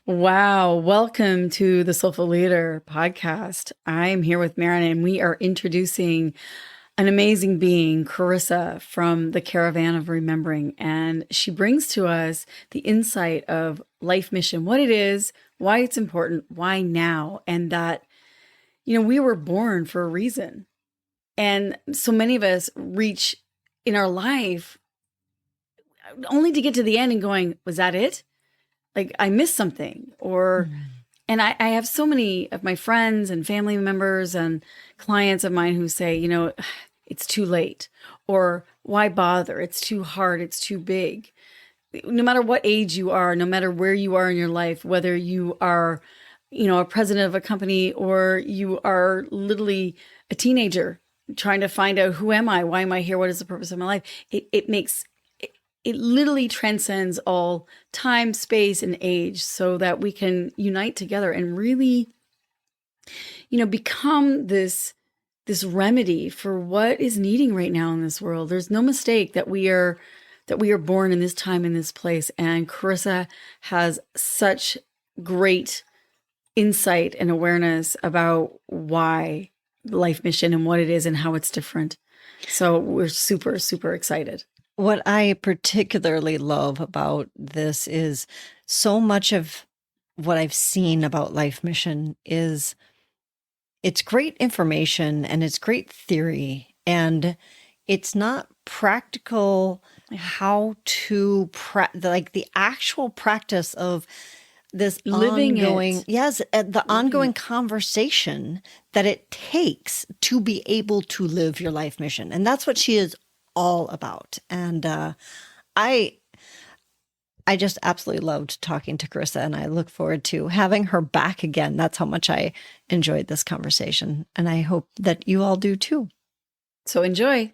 Wow. Welcome to the Soulful Leader podcast. I'm here with Maren, and we are introducing an amazing being, Carissa, from the Caravan of Remembering. And she brings to us the insight of life mission, what it is, why it's important, why now, and that, we were born for a reason. And so many of us reach in our life only to get to the end and going, was that it? Like I missed something and I have so many of my friends and family members and clients of mine who say, it's too late, or why bother? It's too hard. It's too big. No matter what age you are, no matter where you are in your life, whether you are, a president of a company or you are literally a teenager trying to find out, who am I? Why am I here? What is the purpose of my life? It literally transcends all time, space, and age so that we can unite together and really, become this remedy for what is needing right now in this world. There's no mistake that we are born in this time, in this place. And Carissa has such great insight and awareness about why life mission and what it is and how it's different. So we're super, super excited. What I particularly love about this is so much of what I've seen about life mission is it's great information and it's great theory, and it's not practical how to like the actual practice of this living ongoing, it. Yes, the ongoing conversation that it takes to be able to live your life mission. And that's what she is all about. And I just absolutely loved talking to Carissa, and I look forward to having her back again. That's how much I enjoyed this conversation, and I hope that you all do too. So enjoy.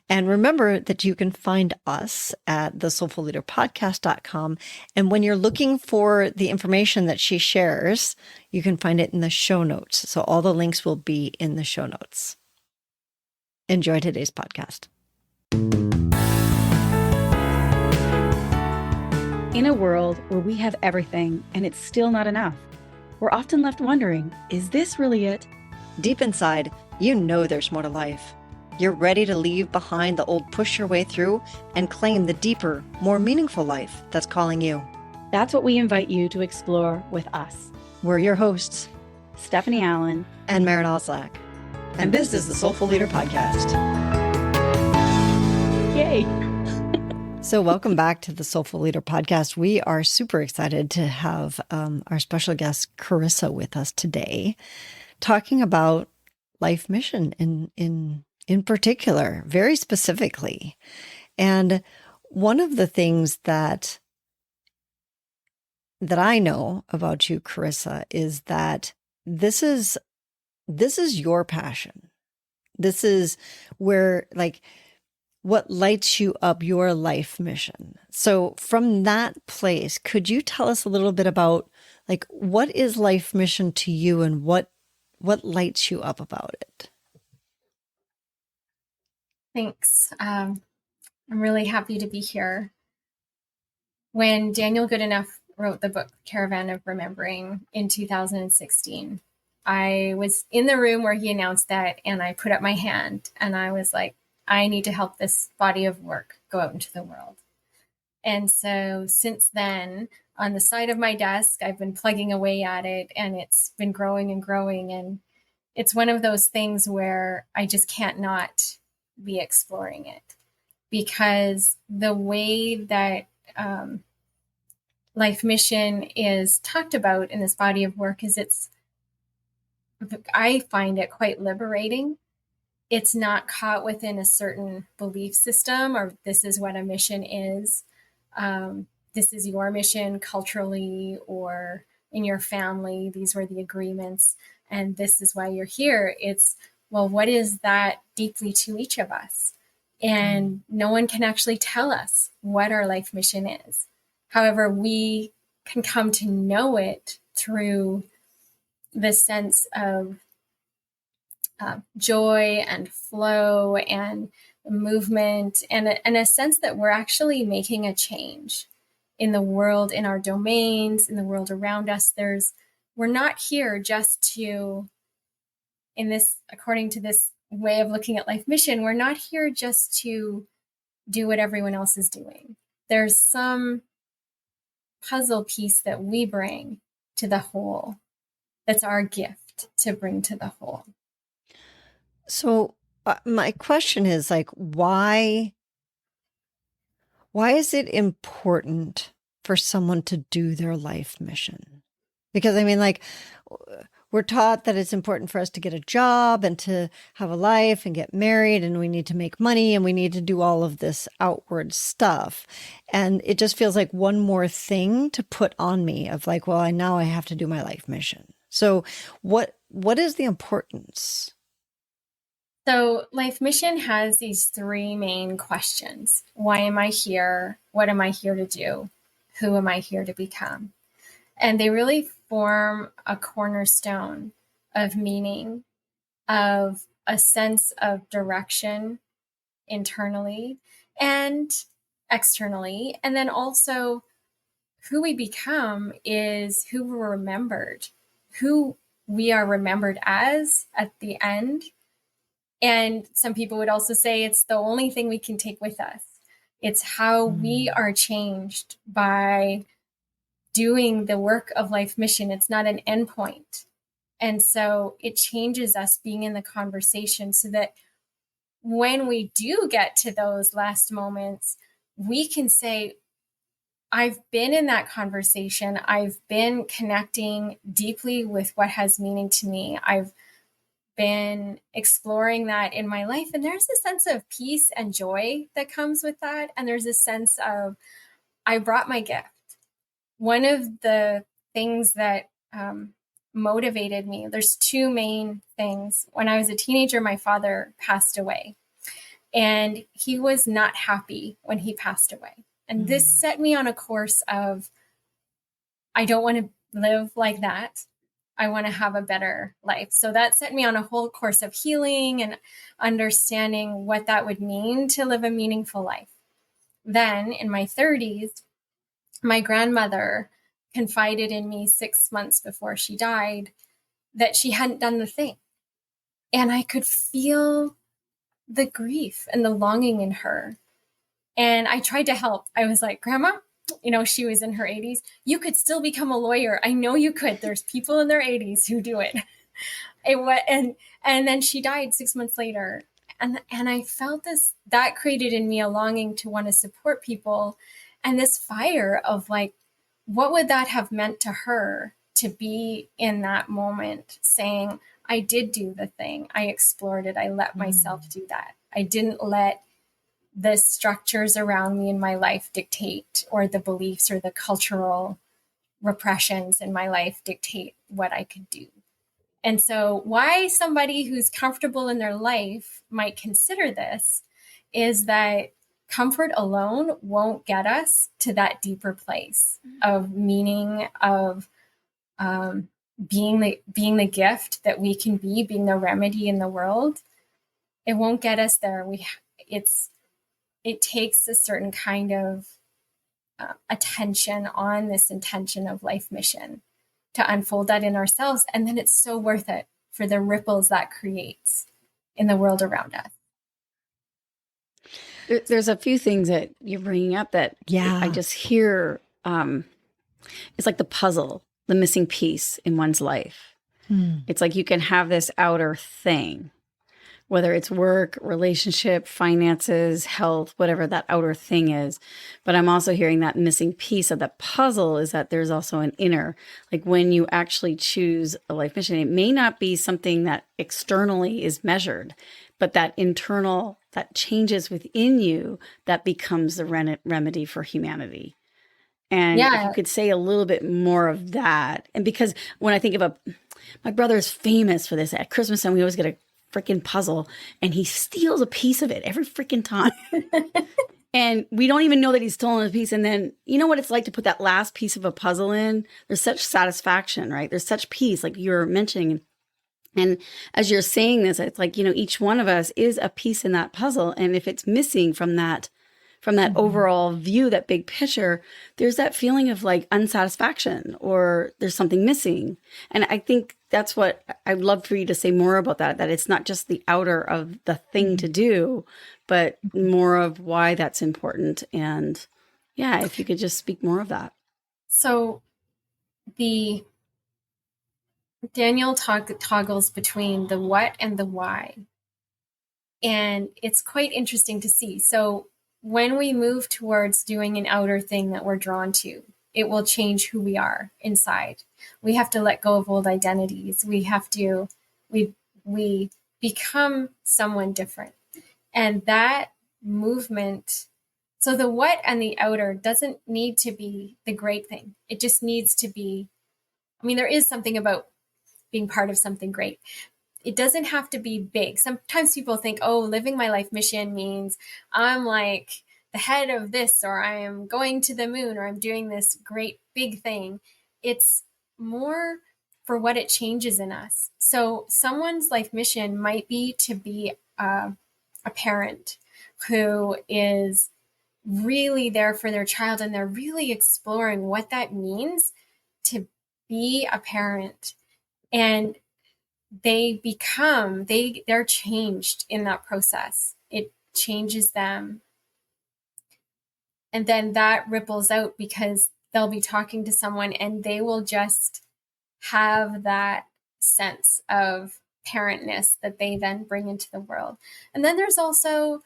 And remember that you can find us at thesoulfulleaderpodcast.com. And when you're looking for the information that she shares, you can find it in the show notes. So all the links will be in the show notes. Enjoy today's podcast. In a world where we have everything and it's still not enough, we're often left wondering, is this really it? Deep inside, you know there's more to life. You're ready to leave behind the old push your way through and claim the deeper, more meaningful life that's calling you. That's what we invite you to explore with us. We're your hosts, Stephanie Allen and Maren Stephanie. And this is the Soulful Leader Podcast. Yay! So welcome back to the Soulful Leader Podcast. We are super excited to have our special guest, Carissa, with us today, talking about life mission in particular, very specifically. And one of the things that I know about you, Carissa, is that this is your passion. This is where, like, what lights you up, your life mission. So from that place, could you tell us a little bit about, like, what is life mission to you and what lights you up about it? Thanks. I'm really happy to be here. When Daniel Goodenough wrote the book Caravan of Remembering in 2016, I was in the room where he announced that, and I put up my hand and I was like, I need to help this body of work go out into the world. And so since then, on the side of my desk, I've been plugging away at it, and it's been growing and growing. And it's one of those things where I just can't not be exploring it, because the way that life mission is talked about in this body of work is I find it quite liberating. It's not caught within a certain belief system, or this is what a mission is. This is your mission culturally or in your family. These were the agreements, and this is why you're here. It's, well, what is that deeply to each of us? And no one can actually tell us what our life mission is. However, we can come to know it through the sense of joy and flow and movement, and a sense that we're actually making a change. in the world, in our domains, in the world around us. We're not here just to, according to this way of looking at life mission, we're not here just to do what everyone else is doing. There's some puzzle piece that we bring to the whole. That's our gift to bring to the whole. So my question is like, why is it important for someone to do their life mission? Because I mean, like, we're taught that it's important for us to get a job and to have a life and get married, and we need to make money and we need to do all of this outward stuff. And it just feels like one more thing to put on me of like, well, now I have to do my life mission. So what is the importance? So life mission has these three main questions. Why am I here? What am I here to do? Who am I here to become? And they really form a cornerstone of meaning, of a sense of direction internally and externally. And then also who we become is who we're remembered, who we are remembered as at the end. And some people would also say it's the only thing we can take with us. It's how we are changed by doing the work of life mission. It's not an endpoint. And so it changes us being in the conversation so that when we do get to those last moments, we can say, I've been in that conversation. I've been connecting deeply with what has meaning to me. I've been exploring that in my life. And there's a sense of peace and joy that comes with that. And there's a sense of, I brought my gift. One of the things that motivated me, there's two main things. When I was a teenager, my father passed away, and he was not happy when he passed away. And this set me on a course of, I don't want to live like that. I want to have a better life. So that set me on a whole course of healing and understanding what that would mean to live a meaningful life. Then in my 30s, my grandmother confided in me 6 months before she died that she hadn't done the thing. And I could feel the grief and the longing in her. And I tried to help. I was like, Grandma, she was in her 80s. You could still become a lawyer. I know you could. There's people in their 80s who do it. And then she died 6 months later. And I felt this, that created in me a longing to want to support people. And this fire of like, what would that have meant to her to be in that moment saying, I did do the thing. I explored it. I let myself do that. I didn't let the structures around me in my life dictate, or the beliefs or the cultural repressions in my life dictate what I could do. And so why somebody who's comfortable in their life might consider this is that comfort alone won't get us to that deeper place of meaning, of being the gift that we can be, being the remedy in the world. It won't get us there. It takes a certain kind of attention on this intention of life mission to unfold that in ourselves. And then it's so worth it for the ripples that creates in the world around us. There's a few things that you're bringing up that I just hear. It's like the puzzle, the missing piece in one's life. It's like you can have this outer thing, whether it's work, relationship, finances, health, whatever that outer thing is. But I'm also hearing that missing piece of that puzzle is that there's also an inner, like when you actually choose a life mission, it may not be something that externally is measured, but that internal, that changes within you, that becomes the remedy for humanity. And if you could say a little bit more of that. And because when I think of my brother is famous for this. At Christmas time, we always get a freaking puzzle, and he steals a piece of it every freaking time. And we don't even know that he's stolen a piece. And then, you know what it's like to put that last piece of a puzzle in? There's such satisfaction, right? There's such peace, like you're mentioning. And as you're saying this, it's like, each one of us is a piece in that puzzle. And if it's missing from from that overall view, that big picture, there's that feeling of like unsatisfaction or there's something missing. And I think that's what I'd love for you to say more about that it's not just the outer of the thing to do, but more of why that's important. And yeah, if you could just speak more of that. So Daniel toggles between the what and the why. And it's quite interesting to see. So when we move towards doing an outer thing that we're drawn to, it will change who we are inside. We have to let go of old identities. We become someone different. And that movement, so the what and the outer doesn't need to be the great thing. It just needs to be, I mean, there is something about being part of something great. It doesn't have to be big. Sometimes people think, oh, living my life mission means I'm like the head of this, or I am going to the moon, or I'm doing this great big thing. It's more for what it changes in us. So someone's life mission might be to be a parent who is really there for their child, and they're really exploring what that means to be a parent. And they're changed in that process. It changes them. And then that ripples out because they'll be talking to someone and they will just have that sense of parentness that they then bring into the world. And then there's also,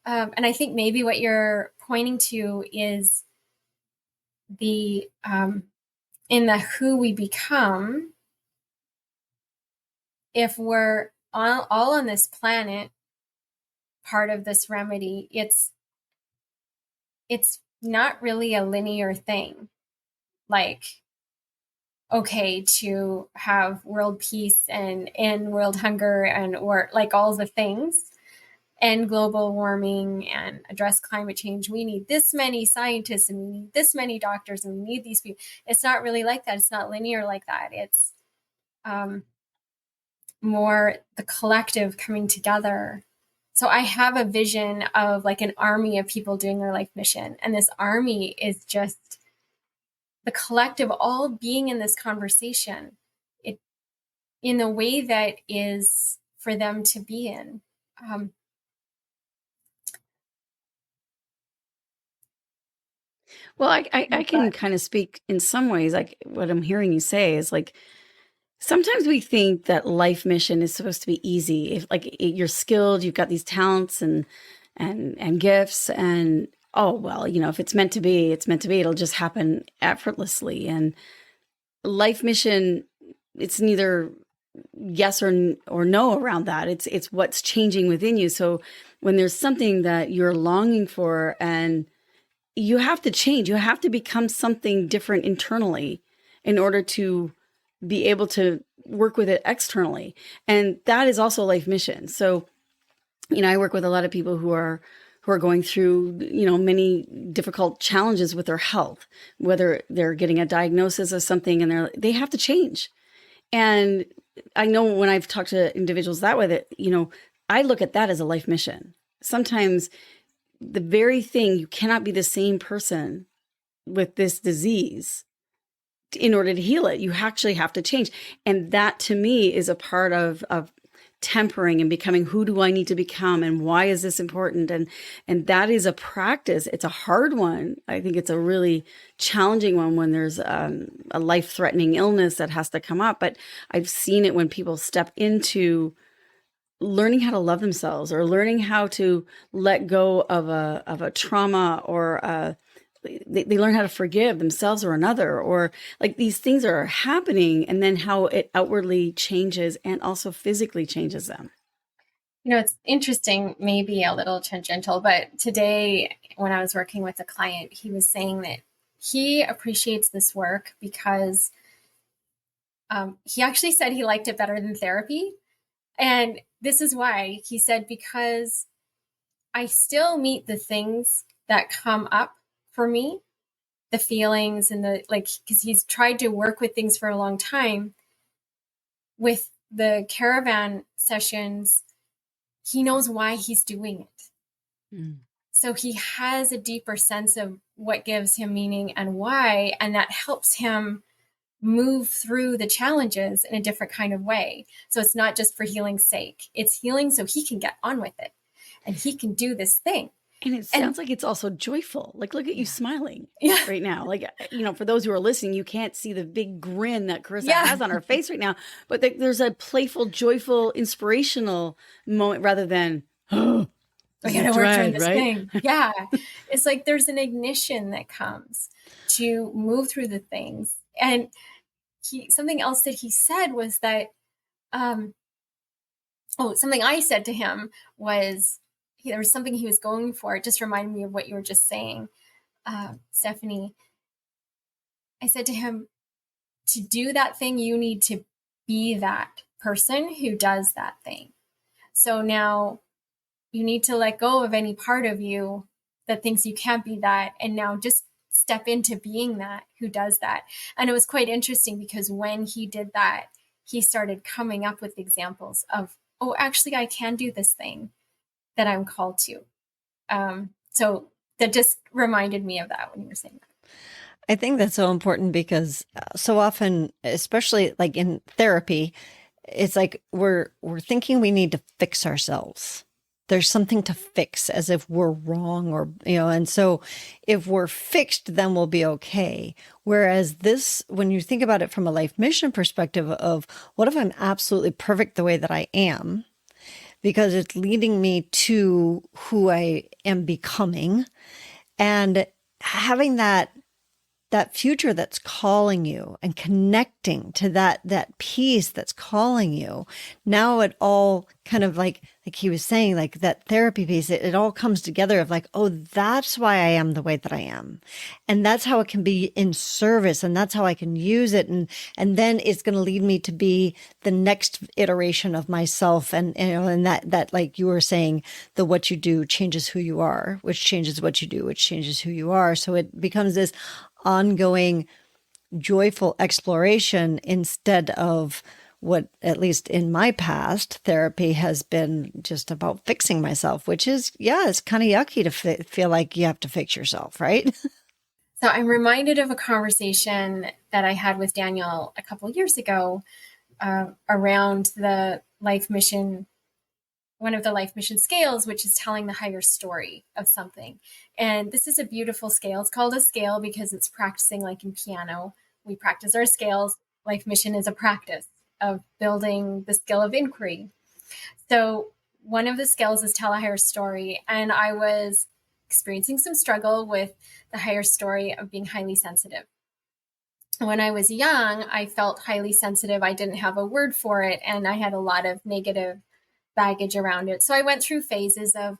and I think maybe what you're pointing to is the, in the who we become. If we're all on this planet, part of this remedy, it's not really a linear thing. Like, okay, to have world peace and end world hunger or like all the things, end global warming and address climate change, we need this many scientists and we need this many doctors and we need these people. It's not really like that. It's not linear like that. It's more the collective coming together. So I have a vision of like an army of people doing their life mission. And this army is just the collective all being in this conversation in the way that is for them to be in. Well, I can kind of speak in some ways, like what I'm hearing you say is like, sometimes we think that life mission is supposed to be easy. If like you're skilled, you've got these talents and gifts, and oh well, if it's meant to be, it's meant to be. It'll just happen effortlessly. And life mission, it's neither yes or no around that. It's what's changing within you. So when there's something that you're longing for, and you have to change, you have to become something different internally in order to be able to work with it externally. And that is also life mission. So, I work with a lot of people who are going through, many difficult challenges with their health, whether they're getting a diagnosis of something and they have to change. And I know when I've talked to individuals that way that, I look at that as a life mission. Sometimes the very thing, you cannot be the same person with this disease in order to heal it. You actually have to change. And that to me is a part of tempering and becoming, who do I need to become and why is this important? And that is a practice. It's a hard one. I think it's a really challenging one when there's a life-threatening illness that has to come up. But I've seen it when people step into learning how to love themselves or learning how to let go of a trauma or they learn how to forgive themselves or another, or like these things are happening, and then how it outwardly changes and also physically changes them. It's interesting, maybe a little tangential, but today when I was working with a client, he was saying that he appreciates this work because he actually said he liked it better than therapy. And this is why. He said, because I still meet the things that come up for me, the feelings and because he's tried to work with things for a long time. With the Caravan sessions, he knows why he's doing it. So he has a deeper sense of what gives him meaning and why, and that helps him move through the challenges in a different kind of way. So it's not just for healing's sake. It's healing so he can get on with it and he can do this thing. And it sounds like it's also joyful. Like, look at you smiling Yeah. right now. Like, for those who are listening, you can't see the big grin that Carissa Yeah. has on her face right now, but there's a playful, joyful, inspirational moment rather than, oh, I gotta work through this right? thing. Yeah. It's like there's an ignition that comes to move through the things. And something else that he said was that, something I said to him was, there was something he was going for. It just reminded me of what you were just saying, Stephanie. I said to him, to do that thing, you need to be that person who does that thing. So now you need to let go of any part of you that thinks you can't be that. And now just step into being that who does that. And it was quite interesting because when he did that, he started coming up with examples of, oh, actually, I can do this thing that I'm called to. So that just reminded me of that when you were saying that. I think that's so important because so often, especially like in therapy, it's like we're thinking we need to fix ourselves. There's something to fix, as if we're wrong or, and so if we're fixed, then we'll be okay. Whereas this, when you think about it from a life mission perspective of what if I'm absolutely perfect the way that I am, because it's leading me to who I am becoming, and having that future that's calling you and connecting to that piece that's calling you. Now it all kind of like he was saying, like that therapy piece, it all comes together of like, oh, that's why I am the way that I am. And that's how it can be in service. And that's how I can use it. And then it's going to lead me to be the next iteration of myself. And that, like you were saying, the what you do changes who you are, which changes what you do, which changes who you are. So it becomes this ongoing joyful exploration instead of what, at least in my past, therapy has been just about fixing myself, which is, it's kind of yucky to feel like you have to fix yourself, right? So I'm reminded of a conversation that I had with Daniel a couple of years ago around the life mission, one of the life mission scales, which is telling the higher story of something. And this is a beautiful scale. It's called a scale because it's practicing like in piano. We practice our scales. Life mission is a practice of building the skill of inquiry. So one of the skills is tell a higher story. And I was experiencing some struggle with the higher story of being highly sensitive. When I was young, I felt highly sensitive. I didn't have a word for it. And I had a lot of negative baggage around it. So I went through phases of,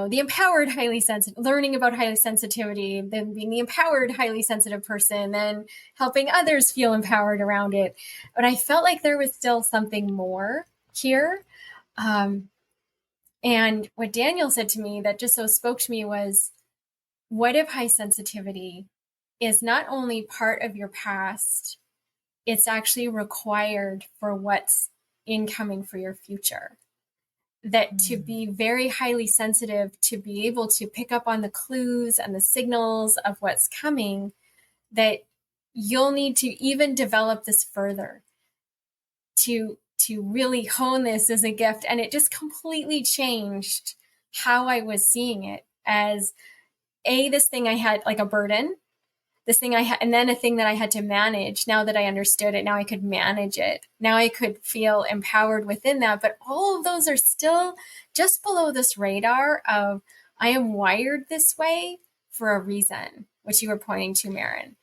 the empowered highly sensitive, learning about highly sensitivity, then being the empowered highly sensitive person, then helping others feel empowered around it. But I felt like there was still something more here. And what Daniel said to me that just so spoke to me was, what if high sensitivity is not only part of your past, it's actually required for what's incoming for your future? That to be very highly sensitive, to be able to pick up on the clues and the signals of what's coming, that you'll need to even develop this further to really hone this as a gift. And it just completely changed how I was seeing it as this thing I had like a burden, this thing I had, and then a thing that I had to manage. Now that I understood it, now I could manage it. Now I could feel empowered within that. But all of those are still just below this radar of I am wired this way for a reason, which you were pointing to, Maren.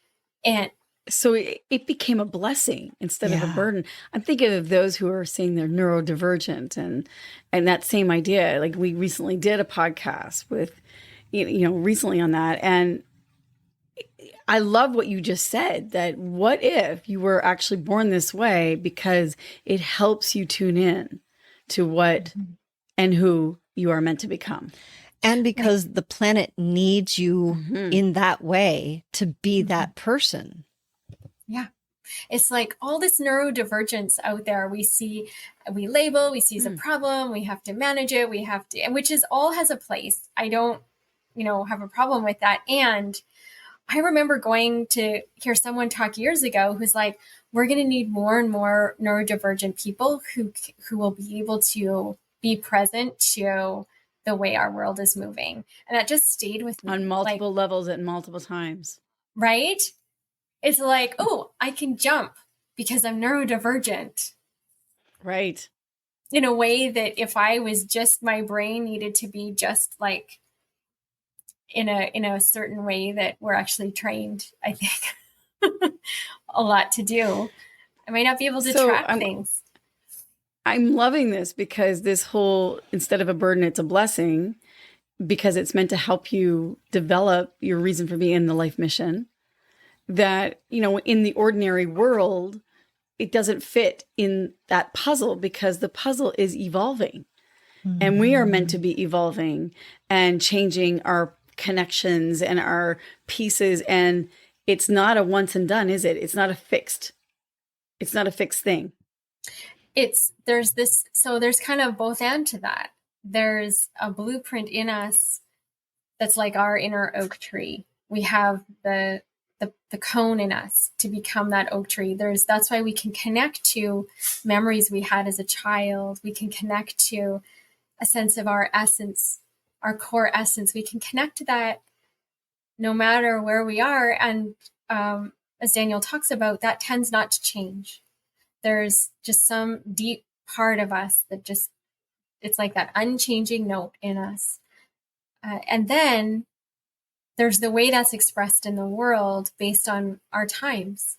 And so it became a blessing instead of a burden. I'm thinking of those who are saying they're neurodivergent and that same idea. Like we recently did a podcast with, recently on that. And I love what you just said, that what if you were actually born this way because it helps you tune in to what and who you are meant to become. And because the planet needs you in that way to be that person. Yeah. It's like all this neurodivergence out there. We label, we see as a problem, we have to manage it, and which is all has a place. I don't, have a problem with that. And I remember going to hear someone talk years ago who's like, we're going to need more and more neurodivergent people who will be able to be present to the way our world is moving. And that just stayed with me. On multiple levels at multiple times. Right? It's like, oh, I can jump because I'm neurodivergent. Right. In a way that if I was just, my brain needed to be just like in a certain way that we're actually trained, I think, a lot to do. I might not be able to track things. I'm loving this because this whole, instead of a burden, it's a blessing, because it's meant to help you develop your reason for being in the life mission. That, in the ordinary world, it doesn't fit in that puzzle because the puzzle is evolving. Mm-hmm. And we are meant to be evolving and changing our connections and our pieces. And it's not a once and done, is it? It's not a fixed thing. There's kind of both and to that. There's a blueprint in us that's like our inner oak tree. We have the cone in us to become that oak tree. That's why we can connect to memories we had as a child. We can connect to a sense of our essence, our core essence. We can connect to that no matter where we are. And as Daniel talks about, that tends not to change. There's just some deep part of us that it's like that unchanging note in us. And then there's the way that's expressed in the world based on our times.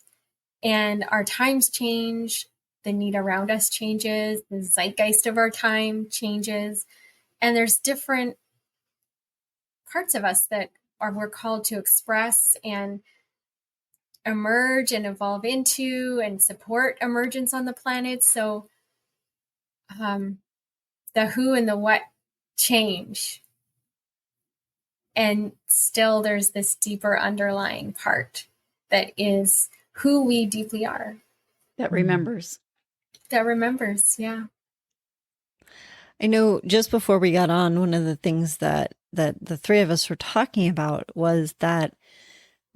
And our times change, the need around us changes, the zeitgeist of our time changes. And there's different parts of us that we're called to express and emerge and evolve into and support emergence on the planet. So the who and the what change. And still there's this deeper underlying part that is who we deeply are. That remembers. Yeah. I know just before we got on, one of the things that the three of us were talking about was that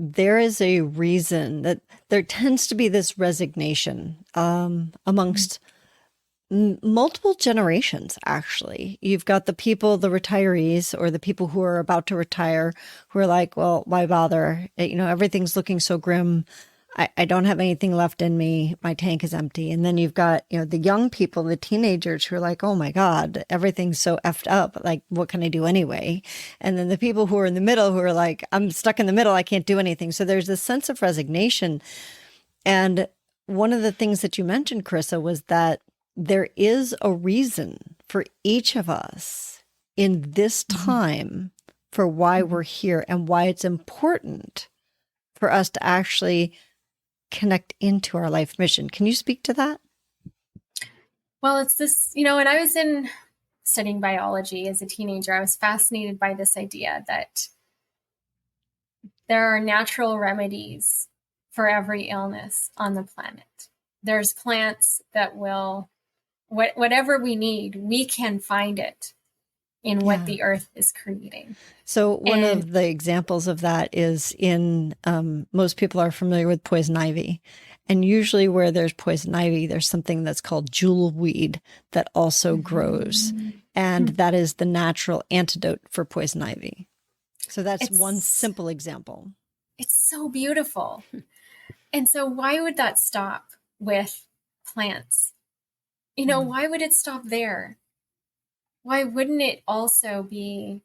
there is a reason that there tends to be this resignation amongst multiple generations, actually. You've got the people, the retirees, or the people who are about to retire, who are like, well, why bother? Everything's looking so grim. I don't have anything left in me. My tank is empty. And then you've got, the young people, the teenagers who are like, oh my God, everything's so effed up. Like, what can I do anyway? And then the people who are in the middle who are like, I'm stuck in the middle. I can't do anything. So there's this sense of resignation. And one of the things that you mentioned, Carissa, was that there is a reason for each of us in this time for why we're here and why it's important for us to actually connect into our life mission. Can you speak to that? Well, it's this, when I was studying biology as a teenager, I was fascinated by this idea that there are natural remedies for every illness on the planet. There's plants that will, whatever we need, we can find it in what the earth is creating. So one of the examples of that is in, most people are familiar with poison ivy. And usually where there's poison ivy, there's something that's called jewelweed that also grows. And that is the natural antidote for poison ivy. So that's one simple example. It's so beautiful. And so why would that stop with plants? Why would it stop there? Why wouldn't it also be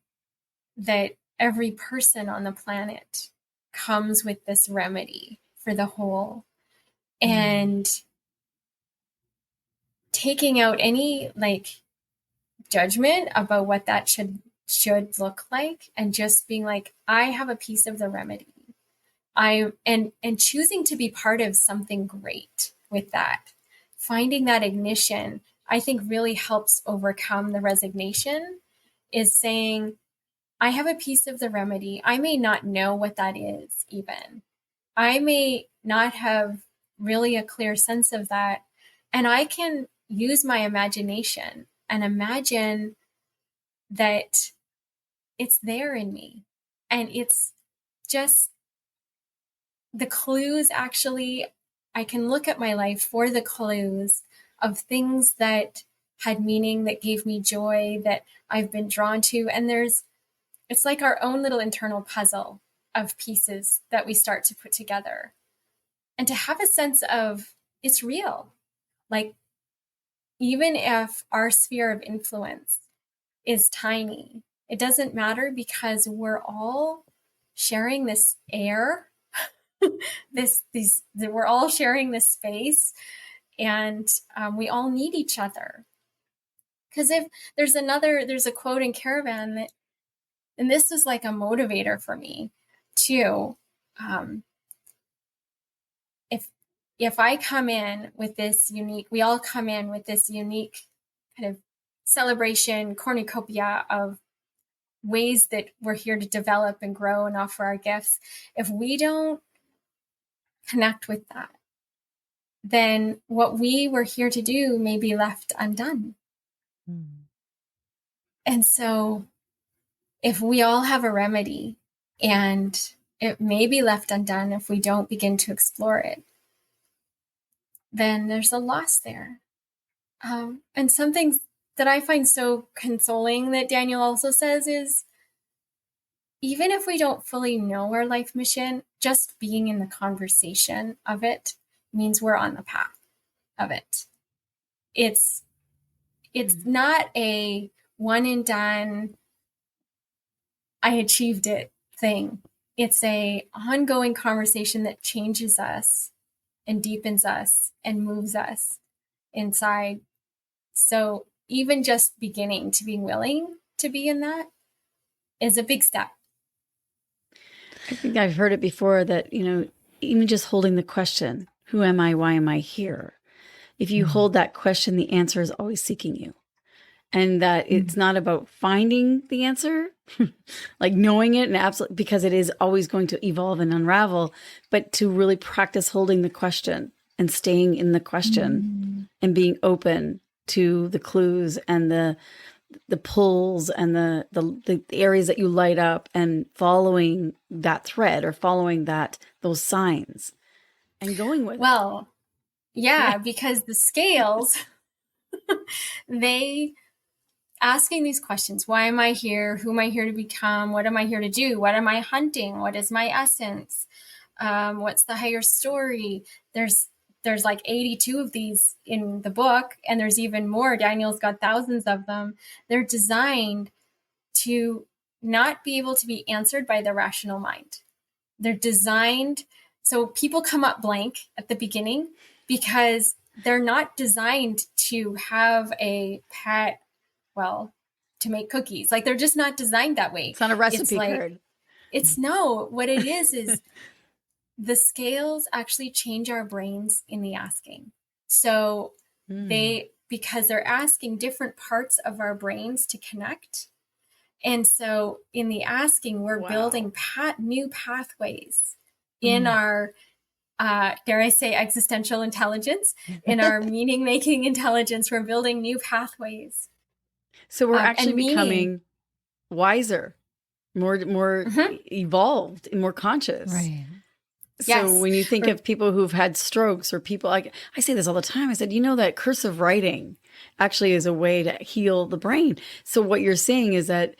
that every person on the planet comes with this remedy for the whole, and taking out any judgment about what that should look like, and just being like, I have a piece of the remedy. And choosing to be part of something great with that, finding that ignition, I think really helps overcome the resignation, is saying, I have a piece of the remedy. I may not know what that is even. I may not have really a clear sense of that. And I can use my imagination and imagine that it's there in me. And it's just the clues. Actually, I can look at my life for the clues of things that had meaning, that gave me joy, that I've been drawn to. And it's like our own little internal puzzle of pieces that we start to put together. And to have a sense of it's real. Like, even if our sphere of influence is tiny, it doesn't matter, because we're all sharing this air, we're all sharing this space, and we all need each other. Because if there's a quote in Caravan that, and this was like a motivator for me too. If I come in with this unique, we all come in with this unique kind of celebration, cornucopia of ways that we're here to develop and grow and offer our gifts. If we don't connect with that, then what we were here to do may be left undone. And so if we all have a remedy, and it may be left undone if we don't begin to explore it, then there's a loss there. And something that I find so consoling that Daniel also says is, even if we don't fully know our life mission, just being in the conversation of it means we're on the path of it. It's not a one and done, I achieved it thing. It's a ongoing conversation that changes us and deepens us and moves us inside. So even just beginning to be willing to be in that is a big step. I think I've heard it before that, even just holding the question, who am I? Why am I here? If you hold that question, the answer is always seeking you. And that it's not about finding the answer, like knowing it and absolutely, because it is always going to evolve and unravel, but to really practice holding the question and staying in the question and being open to the clues and the pulls and the areas that you light up, and following that thread or following those signs and going with it. Yeah, because the scales, they asking these questions. Why am I here? Who am I here to become? What am I here to do? What am I hunting? What is my essence? What's the higher story? There's like 82 of these in the book, and there's even more. Daniel's got thousands of them. They're designed to not be able to be answered by the rational mind. They're designed so people come up blank at the beginning, because they're not designed to have a pet, to make cookies. Like, they're just not designed that way. It's not a recipe card. What it is the scales actually change our brains in the asking. So because they're asking different parts of our brains to connect. And so in the asking, we're building new pathways in our, dare I say, existential intelligence, in our meaning-making intelligence. We're building new pathways. So we're actually becoming wiser, more evolved, and more conscious. Right. So when you think of people who've had strokes, or people, like I say this all the time, I said, that cursive writing actually is a way to heal the brain. So what you're saying is that,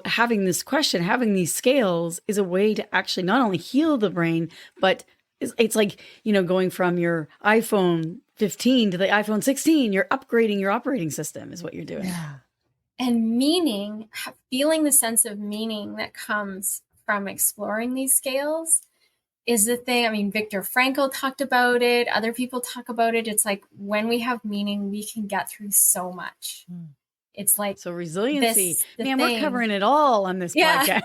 having this question, having these scales is a way to actually not only heal the brain, but it's like, going from your iPhone 15 to the iPhone 16, you're upgrading your operating system is what you're doing. Yeah. And meaning, feeling the sense of meaning that comes from exploring these scales is the thing. I mean, Viktor Frankl talked about it. Other people talk about it. It's like, when we have meaning, we can get through so much. It's like, so resiliency. Man, we're covering it all on this podcast.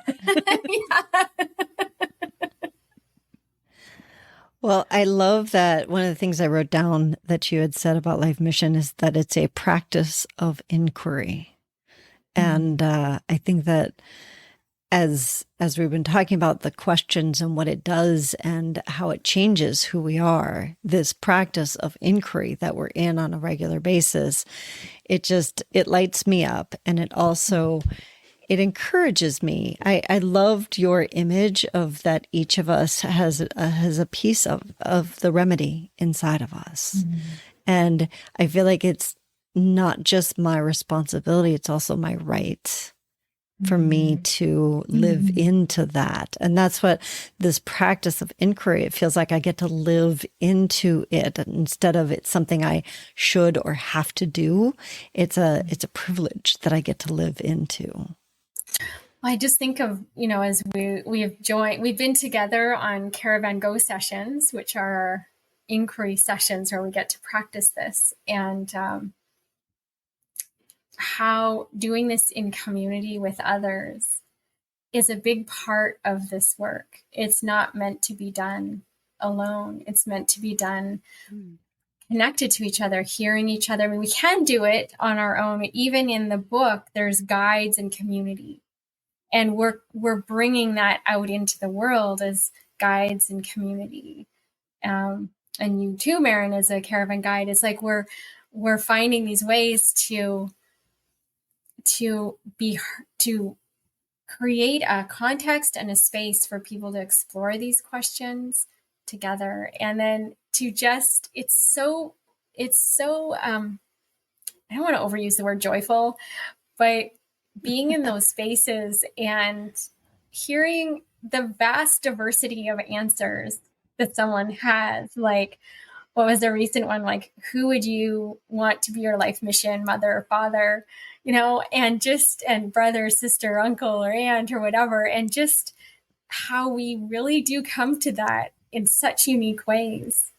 Well, I love that one of the things I wrote down that you had said about life mission is that it's a practice of inquiry. And I think that as we've been talking about the questions and what it does and how it changes who we are, this practice of inquiry that we're in on a regular basis, it lights me up. And it encourages me. I loved your image of that each of us has a piece of the remedy inside of us. Mm-hmm. And I feel like it's not just my responsibility, it's also my right for me to live into that. And that's what this practice of inquiry, it feels like I get to live into it instead of it's something I should or have to do. It's a privilege that I get to live into. I just think of, as we've been together on Caravan Go sessions, which are our inquiry sessions where we get to practice this, and how doing this in community with others is a big part of this work. It's not meant to be done alone. It's meant to be done connected to each other, hearing each other. I mean, we can do it on our own. Even in the book, there's guides and community. And we're bringing that out into the world as guides and community. And you too, Maren, as a caravan guide, it's like we're finding these ways to create a context and a space for people to explore these questions together. And then to just, it's so I don't want to overuse the word joyful, but being in those spaces and hearing the vast diversity of answers that someone has, like, what was the recent one? Like, who would you want to be your life mission, mother or father, and brother, sister, uncle, or aunt, or whatever. And just how we really do come to that in such unique ways.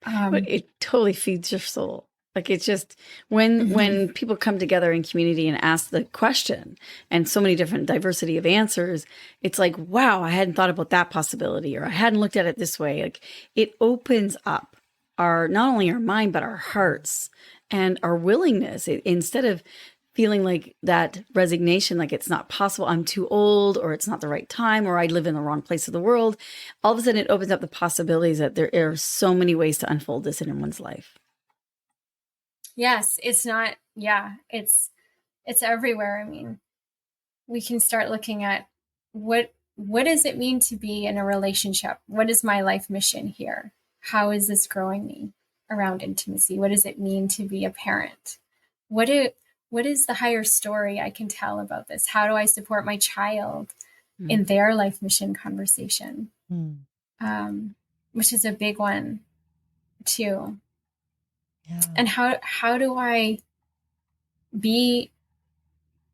But it totally feeds your soul. Like, it's just when people come together in community and ask the question and so many different diversity of answers, it's like, wow, I hadn't thought about that possibility, or I hadn't looked at it this way. Like, it opens up not only our mind, but our hearts and our willingness. Instead of feeling like that resignation, like it's not possible, I'm too old, or it's not the right time, or I live in the wrong place of the world. All of a sudden it opens up the possibilities that there are so many ways to unfold this in one's life. Yes, it's not. Yeah, it's everywhere. I mean, we can start looking at what does it mean to be in a relationship? What is my life mission here? How is this growing me around intimacy? What does it mean to be a parent? What is the higher story I can tell about this? How do I support my child in their life mission conversation? Which is a big one too. Yeah. And how do I be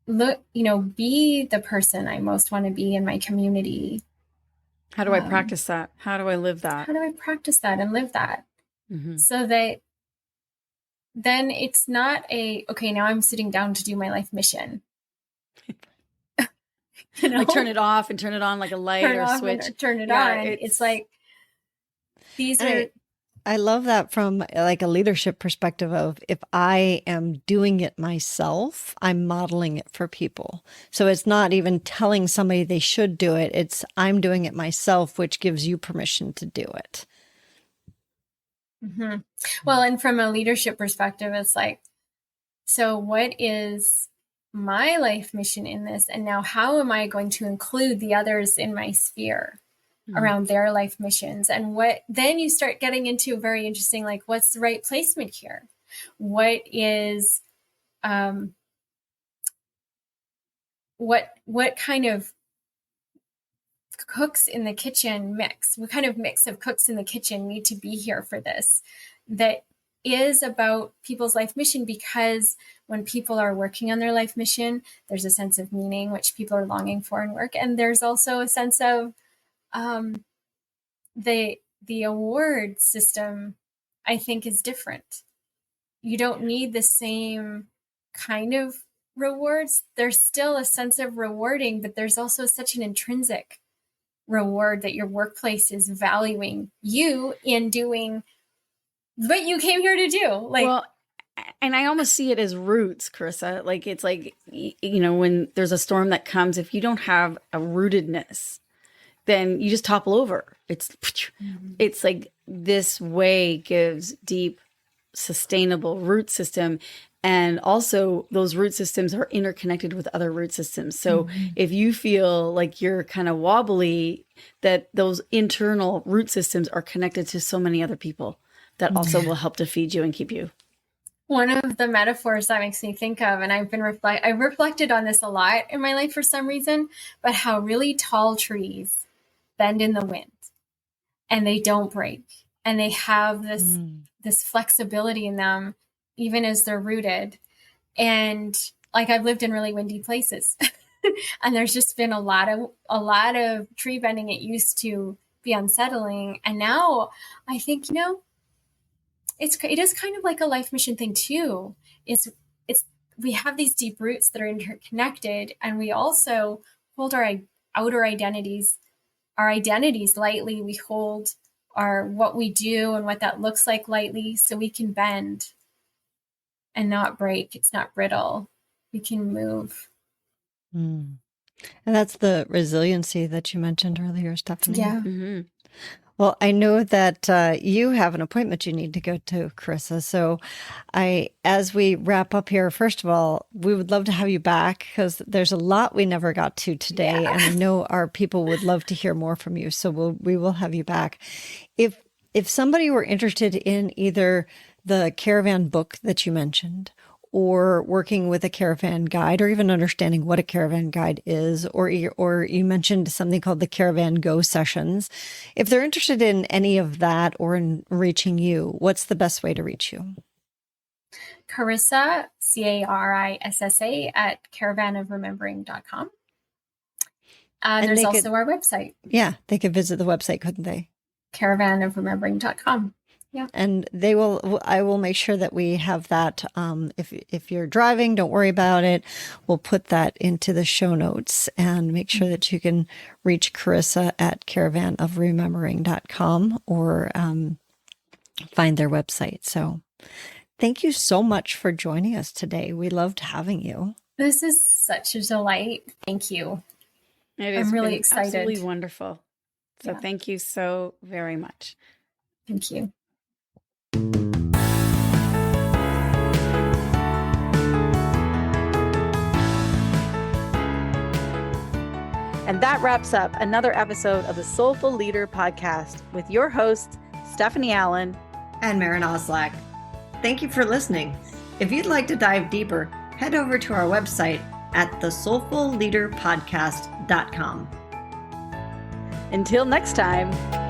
the person I most want to be in my community? How do I practice that? How do I live that? How do I practice that and live that? So that then it's not okay, now I'm sitting down to do my life mission. Like turn it off and turn it on like a light or a switch. Turn it on. It's like, these are... I love that from like a leadership perspective of, if I am doing it myself, I'm modeling it for people. So it's not even telling somebody they should do it. It's I'm doing it myself, which gives you permission to do it. Well, and from a leadership perspective, it's like, so what is my life mission in this? And now how am I going to include the others in my sphere around their life missions? And then you start getting into very interesting, like, what's the right placement here? What is, what kind of cooks in the kitchen mix? What kind of mix of cooks in the kitchen need to be here for this? That is about people's life mission, because when people are working on their life mission, there's a sense of meaning, which people are longing for in work. And there's also a sense of, the award system, I think, is different. You don't need the same kind of rewards. There's still a sense of rewarding, but there's also such an intrinsic reward that your workplace is valuing you in doing what you came here to do. Like, well, And I almost see it as roots, Carissa. Like it's like, when there's a storm that comes, if you don't have a rootedness, then you just topple over. It's like this way gives deep, sustainable root system. And also those root systems are interconnected with other root systems. So if you feel like you're kind of wobbly, that those internal root systems are connected to so many other people that also will help to feed you and keep you. One of the metaphors that makes me think of, and I've reflected on this a lot in my life for some reason, but how really tall trees bend in the wind and they don't break. And they have this flexibility in them, even as they're rooted. And like I've lived in really windy places and there's just been a lot of tree bending. It used to be unsettling. And now I think, it is kind of like a life mission thing too. We have these deep roots that are interconnected, and we also hold our outer identities, lightly. We hold what we do and what that looks like lightly, so we can bend and not break. It's not brittle. We can move. And that's the resiliency that you mentioned earlier, Stephanie. Yeah. Mm-hmm. Well, I know that you have an appointment you need to go to, Carissa. So as we wrap up here, first of all, we would love to have you back because there's a lot we never got to today. And I know our people would love to hear more from you. So we will have you back. If somebody were interested in either the Caravan book that you mentioned, or working with a Caravan guide, or even understanding what a Caravan guide is, or you mentioned something called the Caravan Go sessions. If they're interested in any of that or in reaching you, what's the best way to reach you? Carissa, Carissa at caravanofremembering.com. There's also our website. Yeah, they could visit the website, couldn't they? Caravanofremembering.com. Yeah. And I will make sure that we have that. If you're driving, don't worry about it. We'll put that into the show notes and make sure that you can reach Carissa at caravanofremembering.com or find their website. So thank you so much for joining us today. We loved having you. This is such a delight. Thank you. I'm really excited. Absolutely wonderful. So thank you so very much. Thank you. And that wraps up another episode of the Soulful Leader podcast with your hosts, Stephanie Allen and Maren Oslack. Thank you for listening. If you'd like to dive deeper, head over to our website at thesoulfulleaderpodcast.com. Until next time.